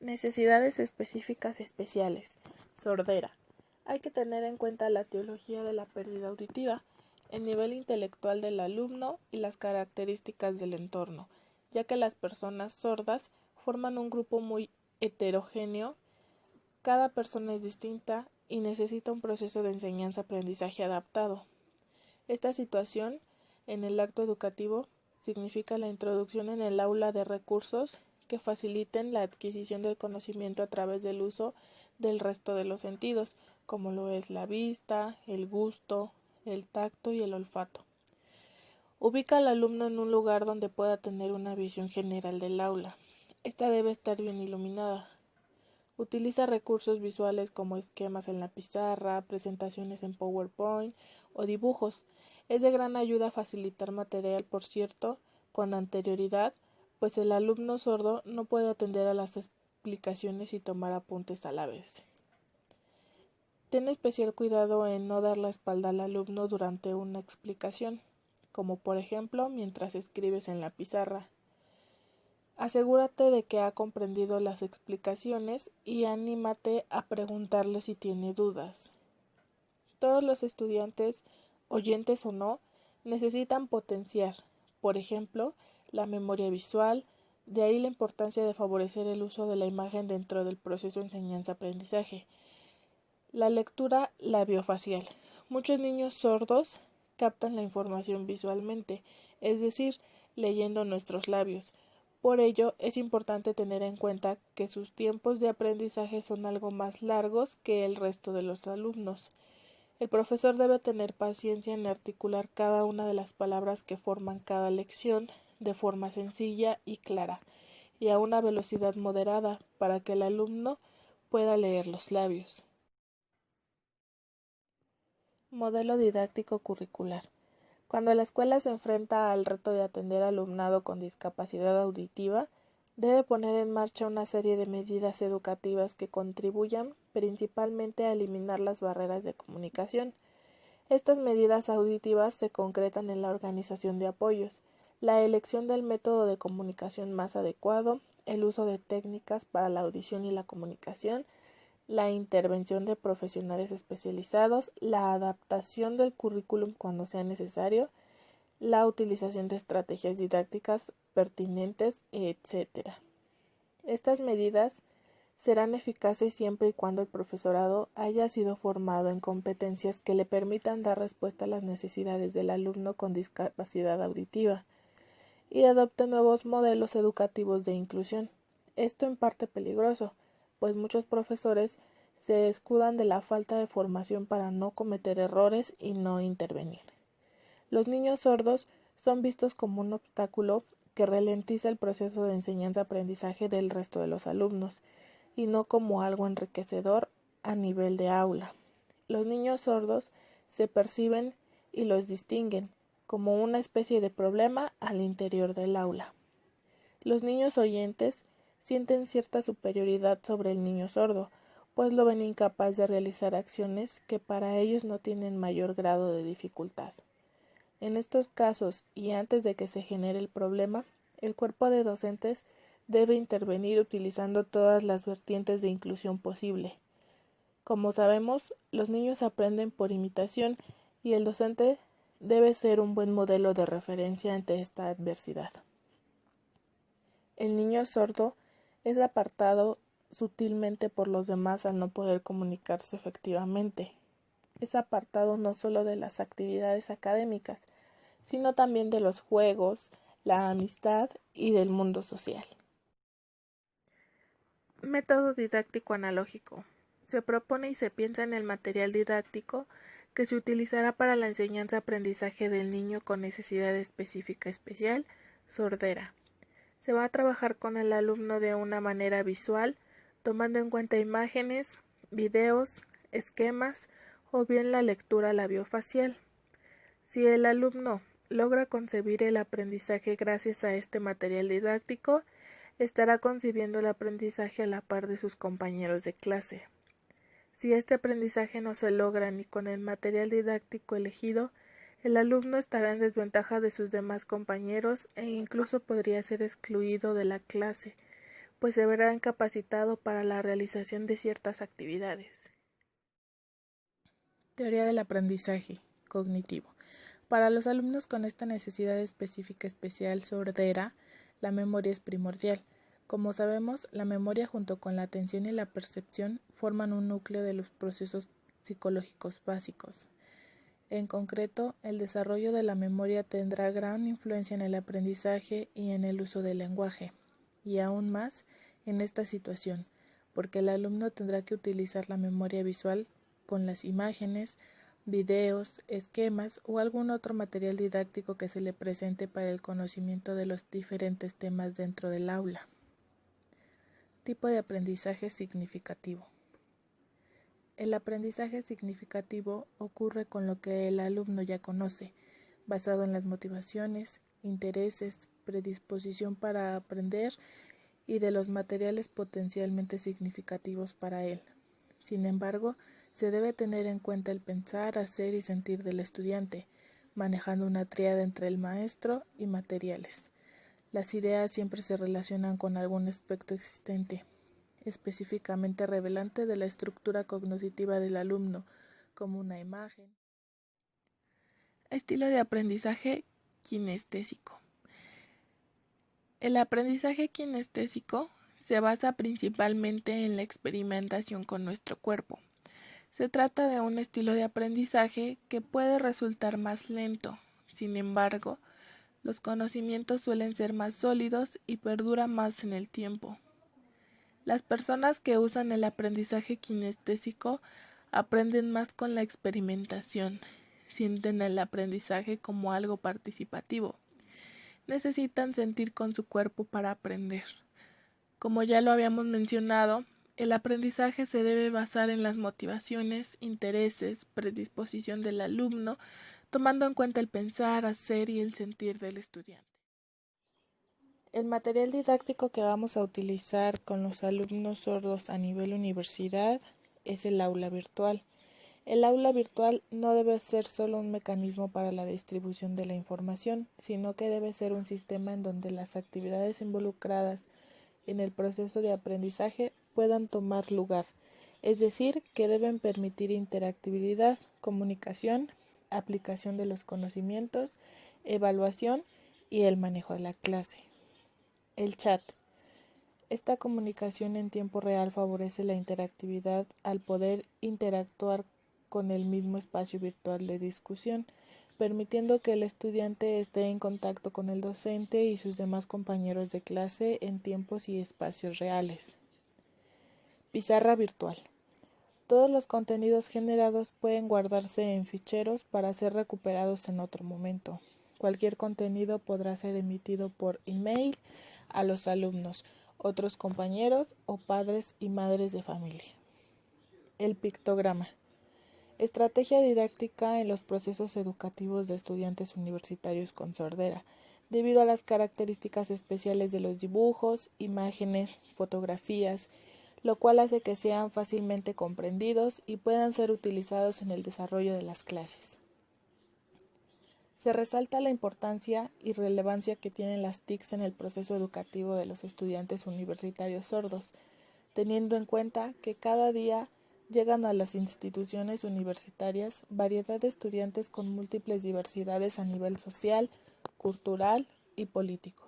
Necesidades específicas especiales. Sordera. Hay que tener en cuenta la teología de la pérdida auditiva, el nivel intelectual del alumno y las características del entorno, ya que las personas sordas forman un grupo muy heterogéneo. Cada persona es distinta y necesita un proceso de enseñanza-aprendizaje adaptado. Esta situación en el acto educativo significa la introducción en el aula de recursos que faciliten la adquisición del conocimiento a través del uso del resto de los sentidos, como lo es la vista, el gusto, el tacto y el olfato. Ubica al alumno en un lugar donde pueda tener una visión general del aula. Esta debe estar bien iluminada. Utiliza recursos visuales como esquemas en la pizarra, presentaciones en PowerPoint o dibujos. Es de gran ayuda facilitar material, por cierto, con anterioridad, pues el alumno sordo no puede atender a las explicaciones y tomar apuntes a la vez. Ten especial cuidado en no dar la espalda al alumno durante una explicación, como por ejemplo mientras escribes en la pizarra. Asegúrate de que ha comprendido las explicaciones y anímate a preguntarle si tiene dudas. Todos los estudiantes, oyentes o no, necesitan potenciar, por ejemplo, la memoria visual, de ahí la importancia de favorecer el uso de la imagen dentro del proceso de enseñanza-aprendizaje. La lectura labiofacial. Muchos niños sordos captan la información visualmente, es decir, leyendo nuestros labios. Por ello, es importante tener en cuenta que sus tiempos de aprendizaje son algo más largos que el resto de los alumnos. El profesor debe tener paciencia en articular cada una de las palabras que forman cada lección de forma sencilla y clara, y a una velocidad moderada para que el alumno pueda leer los labios. Modelo didáctico curricular. Cuando la escuela se enfrenta al reto de atender alumnado con discapacidad auditiva, debe poner en marcha una serie de medidas educativas que contribuyan principalmente a eliminar las barreras de comunicación. Estas medidas auditivas se concretan en la organización de apoyos, la elección del método de comunicación más adecuado, el uso de técnicas para la audición y la comunicación, la intervención de profesionales especializados, la adaptación del currículum cuando sea necesario, la utilización de estrategias didácticas pertinentes, etc. Estas medidas serán eficaces siempre y cuando el profesorado haya sido formado en competencias que le permitan dar respuesta a las necesidades del alumno con discapacidad auditiva y adopte nuevos modelos educativos de inclusión. Esto en parte peligroso, pues muchos profesores se escudan de la falta de formación para no cometer errores y no intervenir. Los niños sordos son vistos como un obstáculo que ralentiza el proceso de enseñanza-aprendizaje del resto de los alumnos, y no como algo enriquecedor a nivel de aula. Los niños sordos se perciben y los distinguen como una especie de problema al interior del aula. Los niños oyentes sienten cierta superioridad sobre el niño sordo, pues lo ven incapaz de realizar acciones que para ellos no tienen mayor grado de dificultad. En estos casos, y antes de que se genere el problema, el cuerpo de docentes debe intervenir utilizando todas las vertientes de inclusión posible. Como sabemos, los niños aprenden por imitación y el docente debe ser un buen modelo de referencia ante esta adversidad. El niño sordo es apartado sutilmente por los demás al no poder comunicarse efectivamente. Es apartado no solo de las actividades académicas, sino también de los juegos, la amistad y del mundo social. Método didáctico analógico. Se propone y se piensa en el material didáctico que se utilizará para la enseñanza-aprendizaje del niño con necesidad específica especial, sordera. Se va a trabajar con el alumno de una manera visual, tomando en cuenta imágenes, videos, esquemas o bien la lectura labiofacial. Si el alumno logra concebir el aprendizaje gracias a este material didáctico, estará concibiendo el aprendizaje a la par de sus compañeros de clase. Si este aprendizaje no se logra ni con el material didáctico elegido, el alumno estará en desventaja de sus demás compañeros e incluso podría ser excluido de la clase, pues se verá incapacitado para la realización de ciertas actividades. Teoría del aprendizaje cognitivo. Para los alumnos con esta necesidad específica especial sordera, la memoria es primordial. Como sabemos, la memoria junto con la atención y la percepción forman un núcleo de los procesos psicológicos básicos. En concreto, el desarrollo de la memoria tendrá gran influencia en el aprendizaje y en el uso del lenguaje, y aún más en esta situación, porque el alumno tendrá que utilizar la memoria visual con las imágenes, videos, esquemas o algún otro material didáctico que se le presente para el conocimiento de los diferentes temas dentro del aula. Tipo de aprendizaje significativo. El aprendizaje significativo ocurre con lo que el alumno ya conoce, basado en las motivaciones, intereses, predisposición para aprender y de los materiales potencialmente significativos para él. Sin embargo, se debe tener en cuenta el pensar, hacer y sentir del estudiante, manejando una tríada entre el maestro y materiales. Las ideas siempre se relacionan con algún aspecto existente, específicamente revelante de la estructura cognitiva del alumno, como una imagen. Estilo de aprendizaje kinestésico. El aprendizaje kinestésico se basa principalmente en la experimentación con nuestro cuerpo. Se trata de un estilo de aprendizaje que puede resultar más lento. Sin embargo, los conocimientos suelen ser más sólidos y perduran más en el tiempo. Las personas que usan el aprendizaje kinestésico aprenden más con la experimentación, sienten el aprendizaje como algo participativo. Necesitan sentir con su cuerpo para aprender. Como ya lo habíamos mencionado, el aprendizaje se debe basar en las motivaciones, intereses, predisposición del alumno, tomando en cuenta el pensar, hacer y el sentir del estudiante. El material didáctico que vamos a utilizar con los alumnos sordos a nivel universidad es el aula virtual. El aula virtual no debe ser solo un mecanismo para la distribución de la información, sino que debe ser un sistema en donde las actividades involucradas en el proceso de aprendizaje puedan tomar lugar, es decir, que deben permitir interactividad, comunicación, aplicación de los conocimientos, evaluación y el manejo de la clase. El chat. Esta comunicación en tiempo real favorece la interactividad al poder interactuar con el mismo espacio virtual de discusión, permitiendo que el estudiante esté en contacto con el docente y sus demás compañeros de clase en tiempos y espacios reales. Pizarra virtual. Todos los contenidos generados pueden guardarse en ficheros para ser recuperados en otro momento. Cualquier contenido podrá ser emitido por email a los alumnos, otros compañeros o padres y madres de familia. El pictograma. Estrategia didáctica en los procesos educativos de estudiantes universitarios con sordera, debido a las características especiales de los dibujos, imágenes, fotografías, lo cual hace que sean fácilmente comprendidos y puedan ser utilizados en el desarrollo de las clases. Se resalta la importancia y relevancia que tienen las TICs en el proceso educativo de los estudiantes universitarios sordos, teniendo en cuenta que cada día llegan a las instituciones universitarias variedad de estudiantes con múltiples diversidades a nivel social, cultural y político.